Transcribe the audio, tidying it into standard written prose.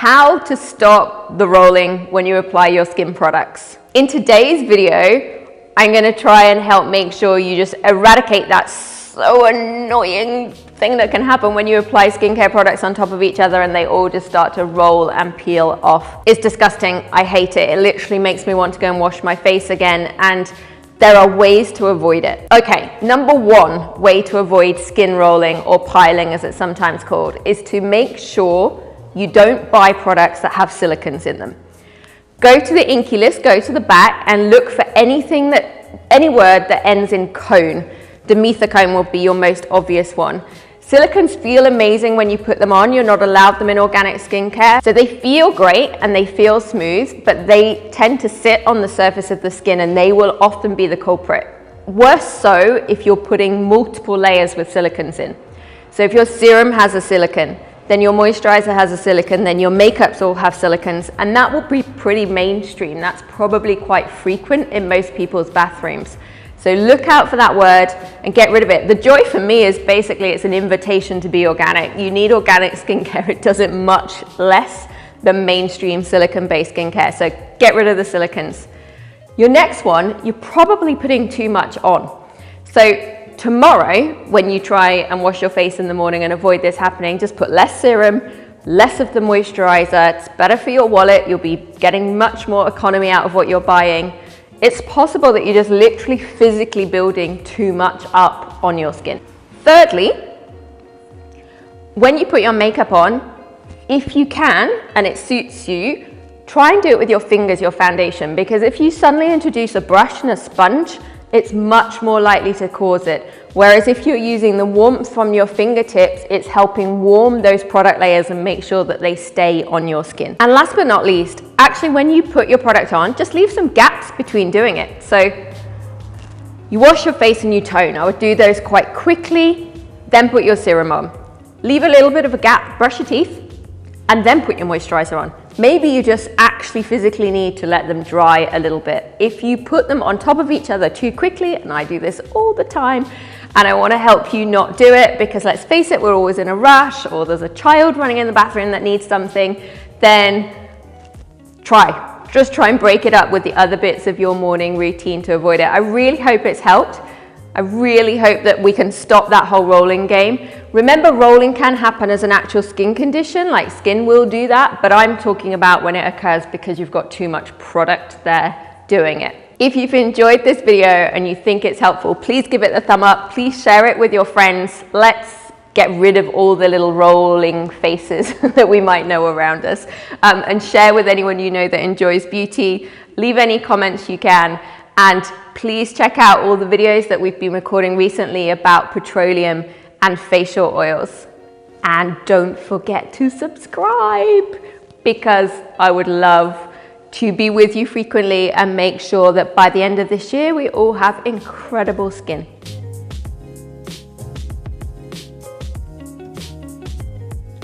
how to stop the rolling when you apply your skin products. In today's video, I'm going to try and help make sure you just eradicate that so annoying thing that can happen when you apply skincare products on top of each other and they all just start to roll and peel off. It's disgusting. I hate it. It literally makes me want to go and wash my face again, and there are ways to avoid it. Okay, number one way to avoid skin rolling, or piling as it's sometimes called, is to make sure you don't buy products that have silicons in them. Go to the Inky list, go to the back and look for any word that ends in cone. Dimethicone will be your most obvious one. Silicons feel amazing when you put them on. You're not allowed them in organic skincare. So they feel great and they feel smooth, but they tend to sit on the surface of the skin and they will often be the culprit. Worse so if you're putting multiple layers with silicons in. So if your serum has a silicone, then your moisturizer has a silicone, then your makeups all have silicons, and that will be pretty mainstream. That's probably quite frequent in most people's bathrooms. So look out for that word and get rid of it. The joy for me is basically it's an invitation to be organic. You need organic skincare. It does it much less than mainstream silicone-based skincare. So get rid of the silicons. Your next one, you're probably putting too much on. So tomorrow, when you try and wash your face in the morning and avoid this happening, just put less serum, less of the moisturizer. It's better for your wallet. You'll be getting much more economy out of what you're buying. It's possible that you're just literally physically building too much up on your skin. Thirdly, when you put your makeup on, if you can, and it suits you, try and do it with your fingers, your foundation, because if you suddenly introduce a brush and a sponge, it's much more likely to cause it. Whereas if you're using the warmth from your fingertips, it's helping warm those product layers and make sure that they stay on your skin. And last but not least, actually when you put your product on, just leave some gaps between doing it. So you wash your face and you tone. I would do those quite quickly, then put your serum on. Leave a little bit of a gap, brush your teeth, and then put your moisturizer on. Maybe you just actually physically need to let them dry a little bit. If you put them on top of each other too quickly, and I do this all the time, and I want to help you not do it, because let's face it, we're always in a rush, or there's a child running in the bathroom that needs something, then just try and break it up with the other bits of your morning routine to avoid it. I really hope it's helped. I really hope that we can stop that whole rolling game. Remember, rolling can happen as an actual skin condition, like skin will do that, but I'm talking about when it occurs because you've got too much product there doing it. If you've enjoyed this video and you think it's helpful, please give it a thumb up. Please share it with your friends. Let's get rid of all the little rolling faces that we might know around us, and share with anyone you know that enjoys beauty. Leave any comments you can. And please check out all the videos that we've been recording recently about petroleum and facial oils. And don't forget to subscribe, because I would love to be with you frequently and make sure that by the end of this year, we all have incredible skin.